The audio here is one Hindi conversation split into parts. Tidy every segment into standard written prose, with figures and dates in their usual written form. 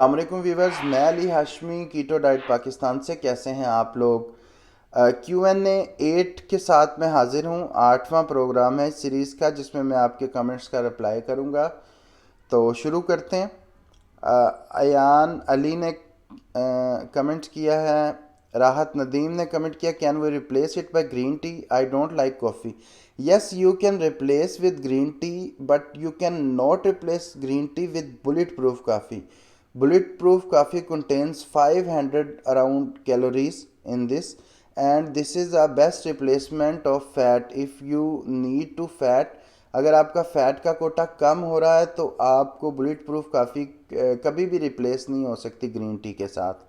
अस्सलामुअलैकुम व्यूवर्स, मैं अली हाशमी कीटो डाइट पाकिस्तान से। कैसे हैं आप लोग? Q&A 8 के साथ मैं हाजिर हूँ। 8वां प्रोग्राम है इस सीरीज़ का जिसमें मैं आपके कमेंट्स का रिप्लाई करूँगा। तो शुरू करते हैं। अयान अली ने कमेंट किया है। राहत नदीम ने कमेंट किया, can we replace it by green tea? I don't like coffee. Yes, you can replace with green tea, but you can not replace green tea with bullet proof coffee. Bulletproof coffee contains 500 around calories in this, and this is the best replacement of fat if you need to fat. अगर आपका फैट का कोटा कम हो रहा है तो आपको बुलेट प्रूफ काफ़ी कभी भी रिप्लेस नहीं हो सकती ग्रीन टी के साथ।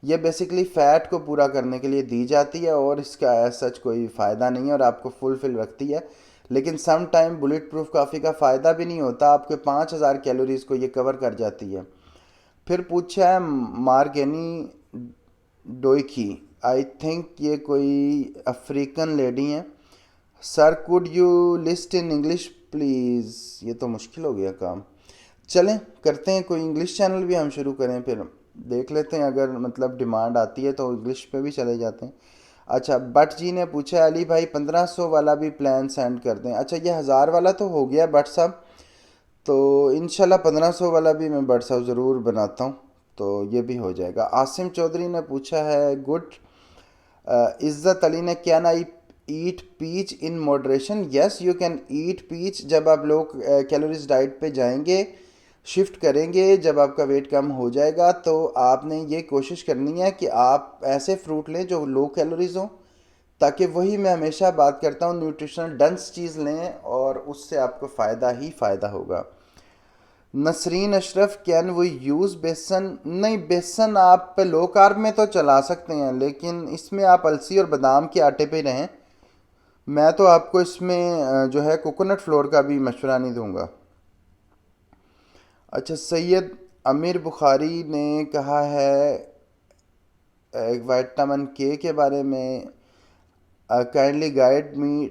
ये बेसिकली फ़ैट को पूरा करने के लिए दी जाती है और इसका एज सच कोई फ़ायदा नहीं है और आपको फुलफिल रखती है। लेकिन सम टाइम बुलेट प्रूफ काफ़ी का फ़ायदा भी नहीं होता, आपके 5000 कैलोरीज़ को ये कवर कर जाती है। फिर पूछा है मार्गेनी डोइकी, आई थिंक ये कोई अफ्रीकन लेडी हैं। Sir, could you list in English please? ये तो मुश्किल हो गया काम। चलें करते हैं, कोई इंग्लिश चैनल भी हम शुरू करें, फिर देख लेते हैं अगर मतलब डिमांड आती है तो इंग्लिश पे भी चले जाते हैं। अच्छा, भट्ट जी ने पूछा, अली भाई 1500 वाला भी प्लान सेंड कर दें। अच्छा, ये 1000 वाला तो हो गया भट्ट साहब, तो इंशाल्लाह 1500 वाला भी मैं व्हाट्सअप ज़रूर बनाता हूँ, तो ये भी हो जाएगा। आसिम चौधरी ने पूछा है, गुड। इज़्ज़त अली ने, can I eat peach in moderation? Yes, you can eat peach. जब आप लोग कैलोरीज डाइट पे जाएंगे, शिफ्ट करेंगे, जब आपका वेट कम हो जाएगा तो आपने ये कोशिश करनी है कि आप ऐसे फ्रूट लें जो लो कैलोरीज हों, ताकि वही मैं हमेशा बात करता हूँ, न्यूट्रिशनल डेंस चीज़ लें और उससे आपको फ़ायदा ही फ़ायदा होगा। नसरीन अशरफ, कैन वो यूज़ बेसन? नहीं, बेसन आप लो कार्ब में तो चला सकते हैं, लेकिन इसमें आप अलसी और बादाम के आटे पे रहें। मैं तो आपको इसमें जो है कोकोनट फ्लोर का भी मशवरा नहीं दूंगा। अच्छा, सैयद अमीर बुखारी ने कहा है विटामिन के बारे में, kindly guide me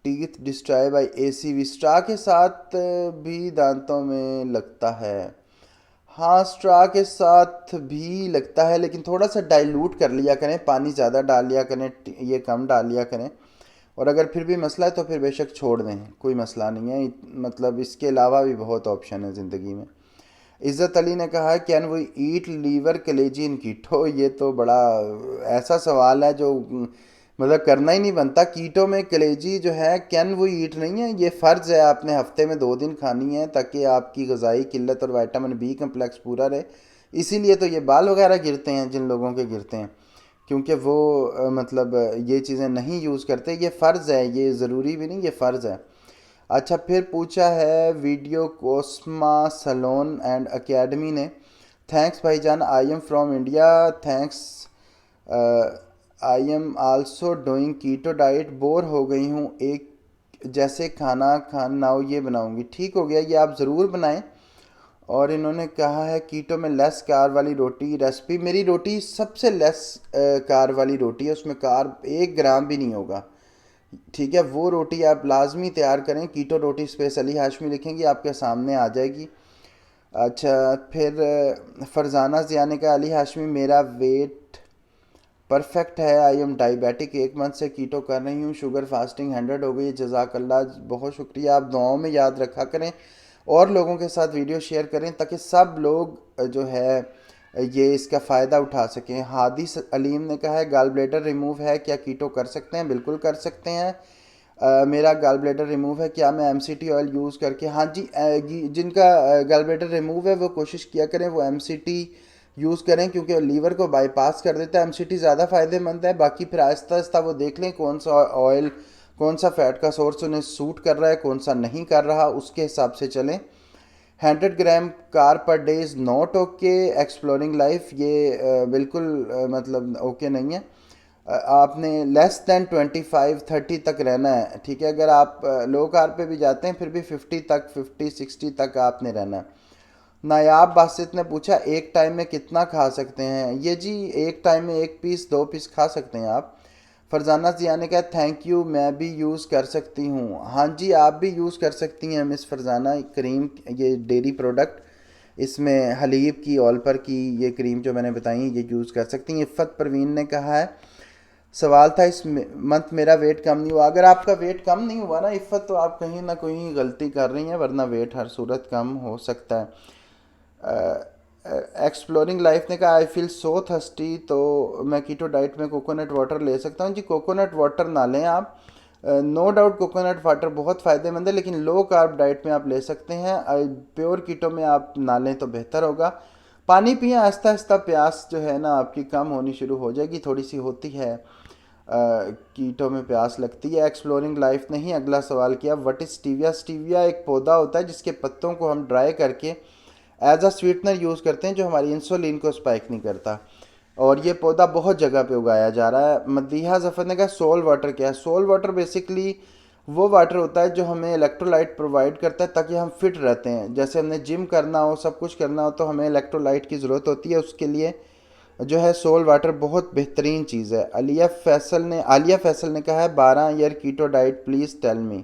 teeth destroy by ACV. Straw के साथ भी दांतों में लगता है। हाँ, स्ट्रा के साथ भी लगता है, लेकिन थोड़ा सा डाइल्यूट कर लिया करें, पानी ज़्यादा डाल लिया करें, ये कम डाल लिया करें। और अगर फिर भी मसला है तो फिर बेशक छोड़ दें, कोई मसला नहीं है। मतलब इसके अलावा भी बहुत ऑप्शन है ज़िंदगी में। इज़्ज़त अली ने कहा है, कैन वी ईट लीवर कलेजी इन कीटो? ये तो बड़ा ऐसा सवाल है जो मतलब करना ही नहीं बनता। कीटो में कलेजी जो है कैन वो ईट नहीं है, ये फ़र्ज़ है, आपने हफ्ते में 2 दिन खानी है ताकि आपकी ग़िज़ाई किल्लत और विटामिन बी कम्प्लेक्स पूरा रहे। इसीलिए तो ये बाल वगैरह गिरते हैं जिन लोगों के गिरते हैं, क्योंकि वो मतलब ये चीज़ें नहीं यूज़ करते। ये फ़र्ज़ है, ये ज़रूरी भी नहीं, ये फ़र्ज़ है। अच्छा, फिर पूछा है video Cosma salon and academy ने, थैंक्स भाईजान, I am from India, thanks. I am also doing keto diet, bore हो गई हूँ एक जैसे खाना नाउ ये बनाऊंगी। ठीक हो गया, ये आप ज़रूर बनाएं। और इन्होंने कहा है कीटो में लेस कार वाली रोटी रेसिपी। मेरी रोटी सबसे लेस कार वाली रोटी है, उसमें कार 1 ग्राम भी नहीं होगा। ठीक है, वो रोटी आप लाजमी तैयार करें। कीटो रोटी स्पेस अली हाशमी लिखेंगे, आपके सामने आ जाएगी। अच्छा, फिर फरजाना जिया ने कहा, अली हाशमी मेरा वेट परफेक्ट है, आई एम डायबिटिक, 1 मंथ से कीटो कर रही हूँ, शुगर फास्टिंग 100 हो गई। जज़ाकल्ला, बहुत शुक्रिया। आप दुआओं में याद रखा करें और लोगों के साथ वीडियो शेयर करें ताकि सब लोग जो है ये इसका फ़ायदा उठा सकें। हादी अलीम ने कहा है, गाल ब्लेडर रिमूव है, क्या कीटो कर सकते हैं? बिल्कुल कर सकते हैं। मेरा गाल ब्लेडर रिमूव है, क्या मैं एमसीटी ऑयल यूज़ करके? हाँ जी, जिनका गाल ब्लेडर रिमूव है वो कोशिश किया करें वो एमसीटी यूज़ करें, क्योंकि लीवर को बाईपास कर देता है। एमसीटी ज़्यादा फ़ायदेमंद है। बाकी फिर आहिस्ता आहिस्ता वो देख लें कौन सा ऑयल, कौन सा फ़ैट का सोर्स उन्हें सूट कर रहा है, कौन सा नहीं कर रहा, उसके हिसाब से चलें। 100 gram carb per day is not okay exploring life, ये बिल्कुल मतलब ओके नहीं है। आपने लेस दैन 25-30 तक रहना है। ठीक है, अगर आप लो कार पे भी जाते हैं फिर भी 50 तक, 50-60 तक आपने रहना है। नायाब बासित ने पूछा, एक टाइम में कितना खा सकते हैं? ये जी, एक टाइम में 1 पीस 2 पीस खा सकते हैं आप। फरजाना जिया ने कहा, थैंक यू, मैं भी यूज़ कर सकती हूँ। हाँ जी, आप भी यूज़ कर सकती हैं मिस फरजाना, क्रीम, ये डेयरी प्रोडक्ट। इसमें हलीब की, ऑलपर की ये क्रीम जो मैंने बताई ये यूज़ कर सकती हैं। इफ़त परवीन ने कहा है, सवाल था इस मंथ मेरा वेट कम नहीं हुआ। अगर आपका वेट कम नहीं हुआ ना इफ़त, तो आप कहीं ना कहीं गलती कर रही हैं, वरना वेट हर सूरत कम हो सकता है। एक्सप्लोरिंग लाइफ ने कहा, आई फील सो थर्स्टी, तो मैं कीटो डाइट में कोकोनट वाटर ले सकता हूँ? जी, कोकोनट वाटर ना लें आप। नो डाउट कोकोनट वाटर बहुत फ़ायदेमंद है, लेकिन लो कार्ब डाइट में आप ले सकते हैं। प्योर कीटो में आप ना लें तो बेहतर होगा। पानी पिए, आहिस्ता आहिस्ता प्यास जो है ना आपकी कम होनी शुरू हो जाएगी, थोड़ी सी होती है कीटो में प्यास लगती है। एक्सप्लोरिंग लाइफ ने ही अगला सवाल किया, व्हाट इज़ स्टीविया? स्टीविया एक पौधा होता है जिसके पत्तों को हम ड्राई करके एज अ स्वीटनर यूज़ करते हैं, जो हमारी इंसुलिन को स्पाइक नहीं करता, और ये पौधा बहुत जगह पे उगाया जा रहा है। मदीहा जफ़र ने कहा, सोल वाटर क्या है? सोल वाटर बेसिकली वो वाटर होता है जो हमें इलेक्ट्रोलाइट प्रोवाइड करता है ताकि हम फिट रहते हैं। जैसे हमने जिम करना हो, सब कुछ करना हो, तो हमें इलेक्ट्रोलाइट की ज़रूरत होती है, उसके लिए जो है सोल वाटर बहुत बेहतरीन चीज़ है। आलिया फैसल ने कहा है, 12 year keto diet please tell me.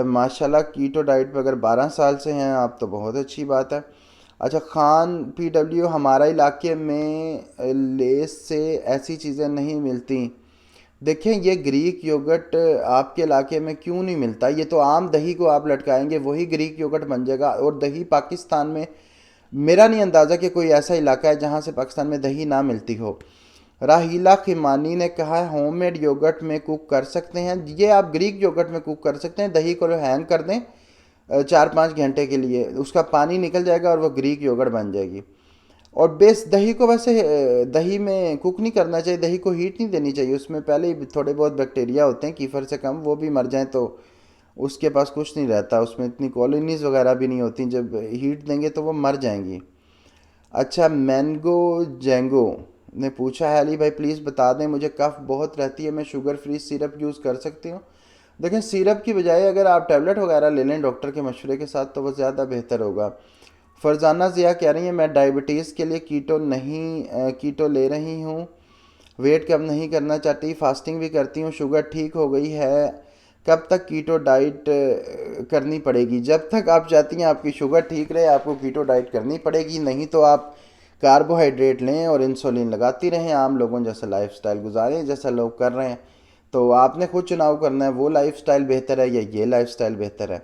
माशाल्लाह, कीटो डाइट पे अगर 12 साल से हैं आप तो बहुत अच्छी बात है। अच्छा, खान PW, हमारा इलाके में लेस से ऐसी चीज़ें नहीं मिलती। देखें, ये ग्रीक योगर्ट आपके इलाके में क्यों नहीं मिलता? ये तो आम दही को आप लटकाएंगे वही ग्रीक योगर्ट बन जाएगा। और दही पाकिस्तान में, मेरा नहीं अंदाज़ा कि कोई ऐसा इलाका है जहाँ से पाकिस्तान में दही ना मिलती हो। राहीला खिमानी ने कहा है, होममेड योगर्ट में कुक कर सकते हैं? ये आप ग्रीक योगर्ट में कुक कर सकते हैं। दही को हैंग कर दें 4-5 घंटे के लिए, उसका पानी निकल जाएगा और वो ग्रीक योगर्ट बन जाएगी। और बेस दही को वैसे दही में कुक नहीं करना चाहिए, दही को हीट नहीं देनी चाहिए, उसमें पहले ही थोड़े बहुत बैक्टीरिया होते हैं कीफर से कम, वो भी मर जाएं तो उसके पास कुछ नहीं रहता, उसमें इतनी कॉलोनीज वगैरह भी नहीं होती, जब हीट देंगे तो वो मर जाएंगी। अच्छा, मैंगो जेंगो ने पूछा है, अली भाई प्लीज़ बता दें, मुझे कफ़ बहुत रहती है, मैं शुगर फ्री सिरप यूज़ कर सकती हूँ? देखें, सिरप की बजाय अगर आप टैबलेट वगैरह ले लें डॉक्टर के मशवरे के साथ तो वो ज़्यादा बेहतर होगा। फरजाना ज़िया कह रही हैं, मैं डायबिटीज़ के लिए कीटो ले रही हूँ, वेट कम नहीं करना चाहती, फास्टिंग भी करती हूँ, शुगर ठीक हो गई है, कब तक कीटो डाइट करनी पड़ेगी? जब तक आप चाहती हैं आपकी शुगर ठीक रहे आपको कीटो डाइट करनी पड़ेगी, नहीं तो आप कार्बोहाइड्रेट लें और इंसुलिन लगाती रहें, आम लोगों जैसा लाइफस्टाइल गुजारें जैसा लोग कर रहे हैं। तो आपने खुद चुनाव करना है, वो लाइफस्टाइल बेहतर है या ये लाइफस्टाइल बेहतर है।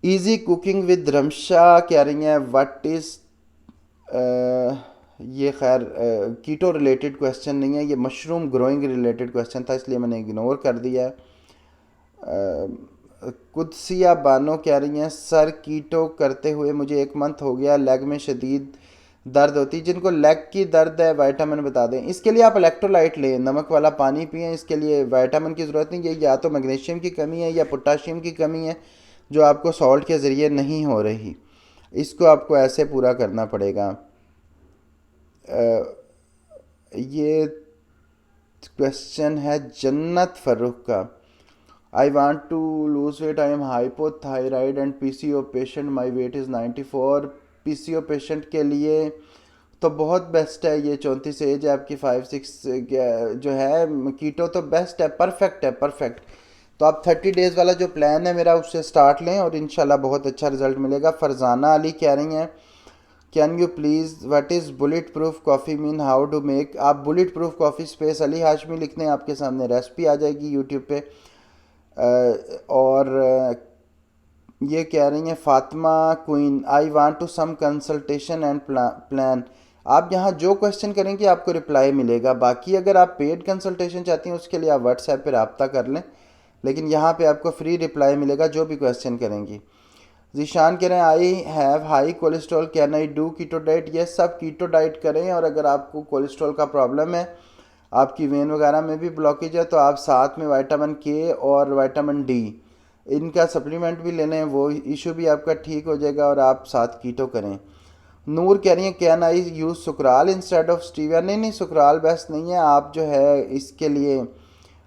इजी कुकिंग विद रमशा कह रही हैं, व्हाट इज़, ये खैर कीटो रिलेटेड क्वेश्चन नहीं है, ये मशरूम ग्रोइंग रिलेटेड क्वेश्चन था, इसलिए मैंने इग्नोर कर दिया है। कुदसिया बानो कह रही हैं, सर कीटो करते हुए मुझे 1 मंथ हो गया, लेग में शदीद दर्द होती, जिनको लेग की दर्द है विटामिन बता दें? इसके लिए आप इलेक्ट्रोलाइट लें, नमक वाला पानी पिएं, इसके लिए विटामिन की ज़रूरत नहीं है, या तो मैग्नीशियम की कमी है या पोटाशियम की कमी है जो आपको सॉल्ट के ज़रिए नहीं हो रही, इसको आपको ऐसे पूरा करना पड़ेगा। ये क्वेश्चन है जन्नत फर्रुख का, I want to lose weight, I am hypothyroid and PCO patient, my weight is 94। PCO patient के लिए तो बहुत बेस्ट है ये, 34 एज है आपकी, 5-6 जो है कीटो तो बेस्ट है, परफेक्ट है, परफेक्ट। तो आप 30 डेज़ वाला जो प्लान है मेरा उससे स्टार्ट लें और इंशाल्लाह बहुत अच्छा रिजल्ट मिलेगा। फरजाना अली कह रही हैं, can you please what is bullet proof coffee mean, how to make? आप bullet proof coffee space Ali Hashmi लिख दें, आपके सामने रेसिपी आ जाएगी यूट्यूब पे। और ये कह रही हैं Fatima queen, I want to some consultation and plan. आप यहाँ जो क्वेश्चन करेंगे आपको रिप्लाई मिलेगा, बाकी अगर आप पेड कंसल्टेशन चाहती हैं उसके लिए आप व्हाट्सएप पर रब्ता कर लें, लेकिन यहाँ पे आपको फ्री रिप्लाई मिलेगा जो भी क्वेश्चन करेंगी। जीशान कह रहे हैं, I have high cholesterol, can I do keto diet? ये सब कीटो डाइट करें, और अगर आपको कोलेस्ट्रॉल का प्रॉब्लम है, आपकी वेन वगैरह में भी ब्लॉकेज है, तो आप साथ में विटामिन K और विटामिन D इनका सप्लीमेंट भी ले लें, वो इशू भी आपका ठीक हो जाएगा और आप साथ कीटो करें। नूर कह रही है, can I use sucralose instead of stevia? नहीं नहीं, सुकराल बेस्ट नहीं है, आप जो है इसके लिए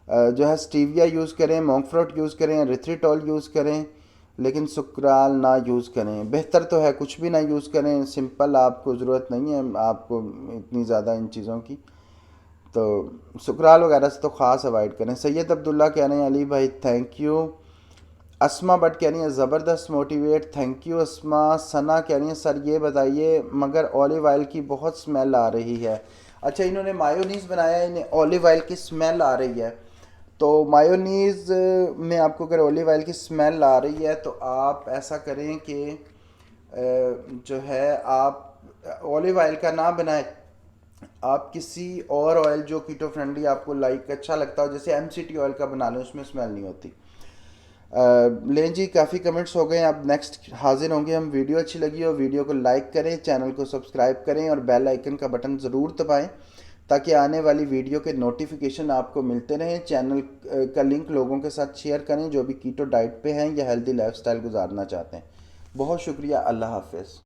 जो है स्टीविया यूज़ करें, मोंक फ्रूट यूज़ करें, रिथ्रिटॉल यूज़ करें, लेकिन सुकराल ना यूज़ करें। बेहतर तो है कुछ भी ना यूज़ करें, सिंपल, आपको ज़रूरत नहीं है आपको इतनी ज़्यादा इन चीज़ों की, तो सुकराल वगैरह से तो ख़ास अवॉइड करें। सैयद अब्दुल्ला कह रहे हैं, अली भाई थैंक यू, अस्मा बट कह रही है ज़बरदस्त मोटिवेट, थैंक यू अस्मा। सना कह रही है सर ये बताइए मगर ऑलिव ऑयल की बहुत स्मेल आ रही है। अच्छा, इन्होंने मायोनीज़ बनाया है, इन्हें ऑलिव ऑयल की स्मेल आ रही है। तो मायोनीज़ में आपको अगर ऑलिव ऑयल की स्मेल आ रही है तो आप ऐसा करें कि जो है आप ऑलिव ऑयल का ना बनाएं, आप किसी और ऑयल जो कीटो फ्रेंडली आपको लाइक अच्छा लगता हो, जैसे एमसीटी ऑयल का बना लें, उसमें स्मेल नहीं होती। लें जी, काफ़ी कमेंट्स हो गए हैं, अब नेक्स्ट हाजिर होंगे हम। वीडियो अच्छी लगी हो वीडियो को लाइक करें, चैनल को सब्सक्राइब करें और बेल आइकन का बटन ज़रूर दबाएं ताकि आने वाली वीडियो के नोटिफिकेशन आपको मिलते रहें। चैनल का लिंक लोगों के साथ शेयर करें जो भी कीटो डाइट पे हैं या हेल्दी लाइफस्टाइल गुजारना चाहते हैं। बहुत शुक्रिया, अल्लाह हाफिज़।